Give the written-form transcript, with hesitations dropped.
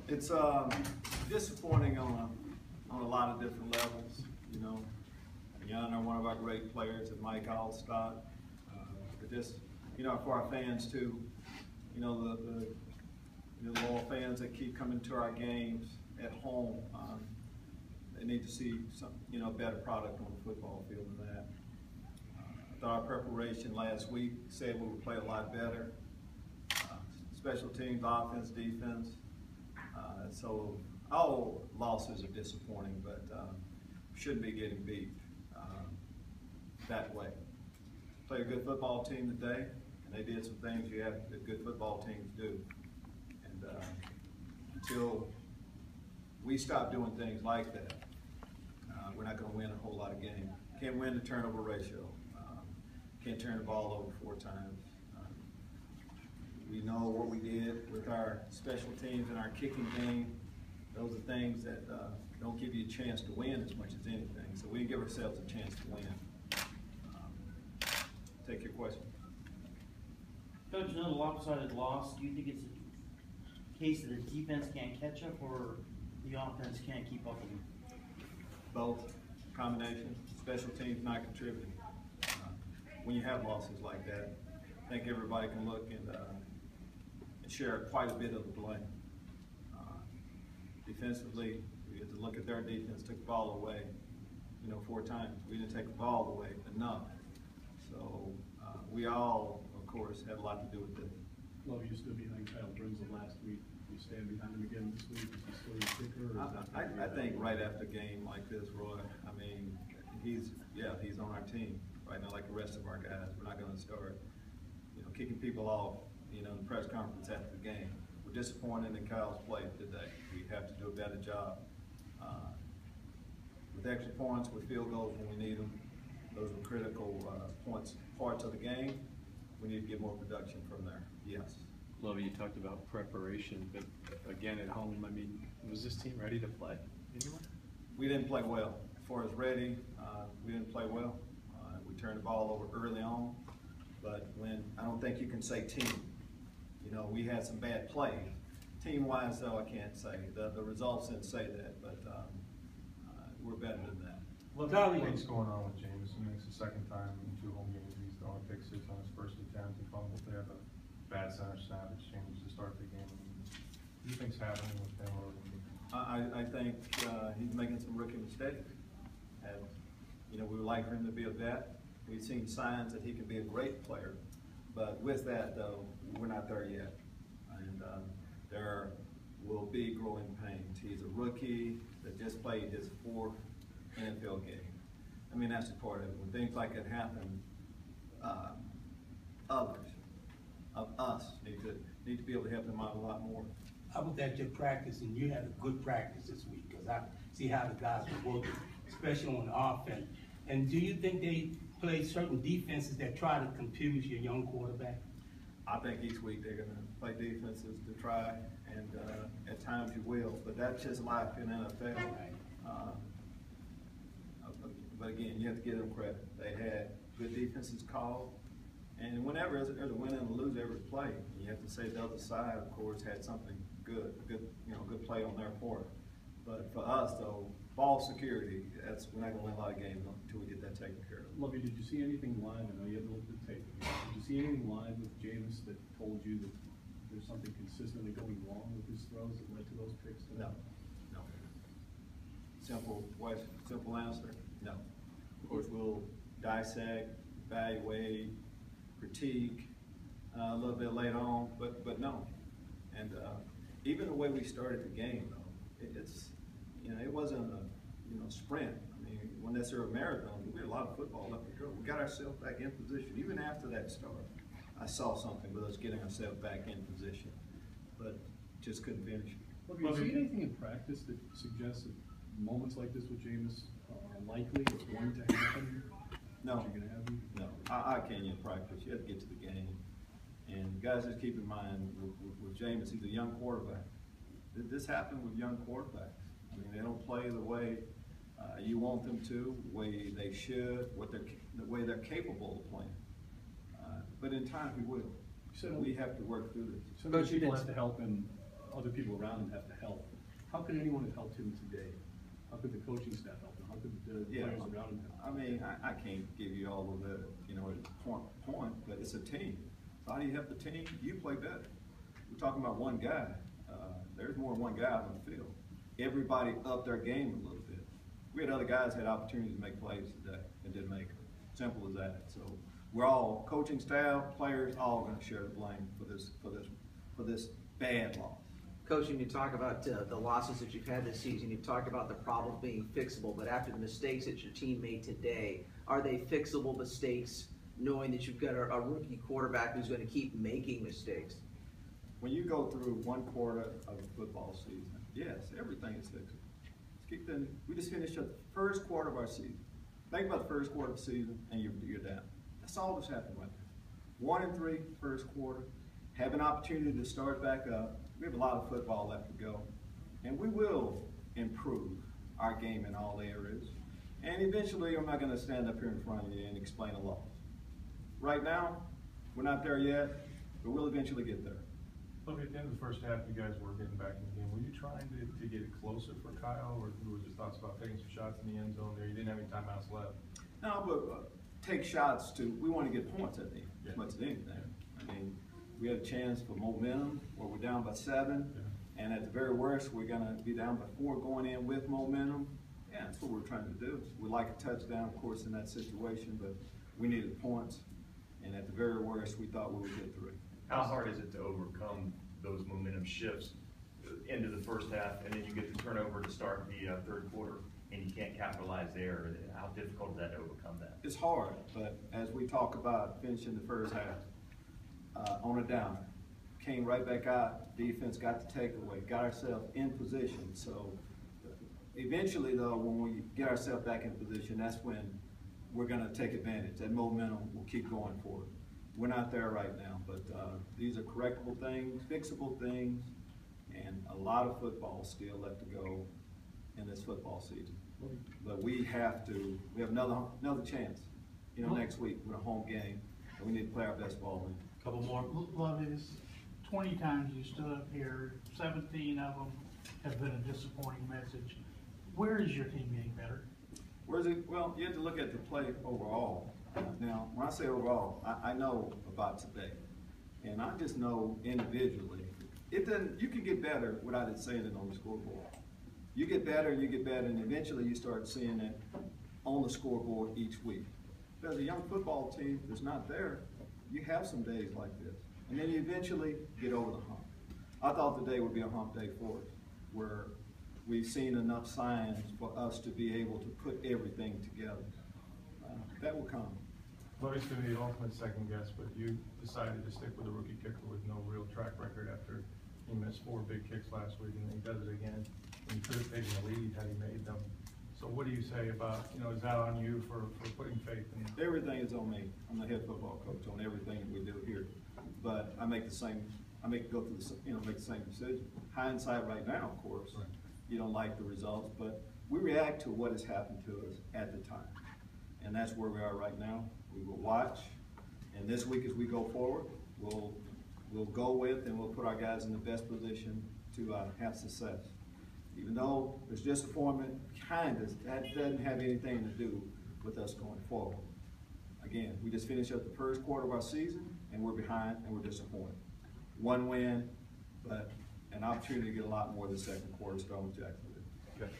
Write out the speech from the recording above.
It's disappointing on a lot of different levels. You know, Yana, one of our great players, and Mike Allstott. But just, you know, for our fans too. You know, the loyal fans that keep coming to our games at home. They need to see some, you know, better product on the football field than that. I thought our preparation last week said we would play a lot better. Special teams, offense, defense. So all losses are disappointing, but shouldn't be getting beat that way. Played a good football team today, and they did some things that good football teams do. And until we stop doing things like that, we're not going to win a whole lot of games. Can't win the turnover ratio. Can't turn the ball over 4 times. We know what we did with our special teams and our kicking game. Those are things that don't give you a chance to win as much as anything. So we give ourselves a chance to win. Take your question. Coach, another lopsided loss. Do you think it's a case that the defense can't catch up, or the offense can't keep up with them? Both. Combination. Special teams not contributing. When you have losses like that, I think everybody can look and share quite a bit of the blame. Defensively, we had to look at their defense, took the ball away, you know, 4 times. We didn't take the ball away enough. So we all, of course, had a lot to do with this. Lovie, you stood behind Kyle Brinzel last week. You stand behind him again this week? Is he still your kicker? I think right after a game like this, Roy, I mean, he's on our team right now like the rest of our guys. We're not going to start, you know, kicking people off, you know, in the press conference after the game. We're disappointed in Kyle's play today. We have to do a better job. With extra points, with field goals when we need them, those are critical parts of the game. We need to get more production from there. Yes. Lovie, you talked about preparation, but again at home, I mean, was this team ready to play anyway? We didn't play well. As far as ready, we didn't play well. We turned the ball over early on, but I don't think you can say team. You know, we had some bad play. Team-wise, though, I can't say. The results didn't say that, but we're better than that. What's going on with Jameson? It's the second time in 2 home games he's thrown a pick 6 on his first attempt. He fumbled there. The bad center snap exchange to start the game. What do you think's happening with him? I think he's making some rookie mistakes. And, you know, we would like for him to be a vet. We've seen signs that he can be a great player. But with that, though, we're not there yet. And there will be growing pains. He's a rookie that just played his 4th NFL game. I mean, that's a part of it. When things like that happen, others of us need to be able to help him out a lot more. I was at your practice, and you had a good practice this week, because I see how the guys were working, especially on the offense. And do you think they play certain defenses that try to confuse your young quarterback? I think each week they're going to play defenses to try, and at times you will, but that's just life in NFL. But again, you have to give them credit. They had good defenses called, and whenever there's a win and a lose every play, you have to say the other side, of course, had something good play on their part. But for us, though, ball security, we're not going to win a lot of games until we get that taken care of. Lovie, did you see anything live? I know you had to look at the tape. Did you see anything live with Jameis that told you that there's something consistently going wrong with his throws that led to those picks today? No. Simple question, simple answer, no. Of course, we'll dissect, evaluate, critique a little bit later on, but no. And even the way we started the game, though, it wasn't a sprint. I mean, when that's a marathon, we had a lot of football left to go. We got ourselves back in position. Even after that start, I saw something with us getting ourselves back in position, but just couldn't finish. Have you seen anything in practice that suggests that moments like this with Jameis are likely or going to happen? No. No. I can't in practice. You have to get to the game. And guys, just keep in mind with Jameis, he's a young quarterback. This happened with young quarterbacks. I mean, they don't play the way you want them to, the way they should, the way they're capable of playing. But in time, we will. So we have to work through this. So those people have to help him other people around him have to help. How could anyone have helped him today? How could the coaching staff help him? How could the Yeah, players around him help? I mean, I can't give you all of the, point, but it's a team. So how do you help the team? You play better. We're talking about one guy. There's more than one guy on the field. Everybody upped their game a little bit. We had other guys that had opportunities to make plays today and didn't make them. Simple as that. So we're all, coaching staff, players, all going to share the blame for this bad loss. Coach, when you talk about the losses that you've had this season, you've talked about the problems being fixable, but after the mistakes that your team made today, are they fixable mistakes, knowing that you've got a rookie quarterback who's going to keep making mistakes? When you go through one quarter of a football season, yes, everything is fixable. We just finished the first quarter of our season. Think about the first quarter of the season, and you're down. That's all that's happened right now. 1-3 first quarter, have an opportunity to start back up. We have a lot of football left to go, and we will improve our game in all areas. And eventually, I'm not going to stand up here in front of you and explain a loss. Right now, we're not there yet, but we'll eventually get there. Look, at the end of the first half, you guys were getting back in the game. Were you trying to get it closer for Kyle, or was your thoughts about taking some shots in the end zone there? You didn't have any timeouts left. No, but take shots we want to get points at the end, as much as anything. I mean, we had a chance for momentum where we're down by 7, and at the very worst, we're going to be down by 4 going in with momentum. Yeah, that's what we're trying to do. We'd like a touchdown, of course, in that situation, but we needed points, and at the very worst, we thought we would get 3. How hard is it to overcome those momentum shifts into the first half, and then you get the turnover to start the third quarter, and you can't capitalize there? How difficult is that to overcome that? It's hard, but as we talk about finishing the first half on a downer, came right back out, defense got the takeaway, got ourselves in position. So eventually, though, when we get ourselves back in position, that's when we're going to take advantage. That momentum will keep going forward. We're not there right now, but these are correctable things, fixable things, and a lot of football still left to go in this football season. But we have another chance. Next week we're a home game, and we need to play our best ball. Couple more. Lovie, this 20 times you stood up here, 17 of them have been a disappointing message. Where is your team getting better? Where is it? Well, you have to look at the play overall. Now, when I say overall, I know about today, and I just know individually. You can get better without it saying it on the scoreboard. You get better, and eventually you start seeing it on the scoreboard each week. Because a young football team that's not there, you have some days like this, and then you eventually get over the hump. I thought today would be a hump day for us, where we've seen enough signs for us to be able to put everything together. That will come. Lovie's going to be the ultimate second guess, but you decided to stick with a rookie kicker with no real track record after he missed 4 big kicks last week, and he does it again. And he could have taken the lead had he made them. So what do you say about, is that on you for putting faith in him? Everything is on me. I'm the head football coach on everything that we do here. But I make the same decision. Hindsight right now, of course, you don't like the results, but we react to what has happened to us at the time. And that's where we are right now. We will watch, and this week as we go forward, we'll go with and we'll put our guys in the best position to have success. Even though there's disappointment, that doesn't have anything to do with us going forward. Again, we just finished up the first quarter of our season, and we're behind, and we're disappointed. 1 win, but an opportunity to get a lot more the second quarter starting with Jacksonville. Okay.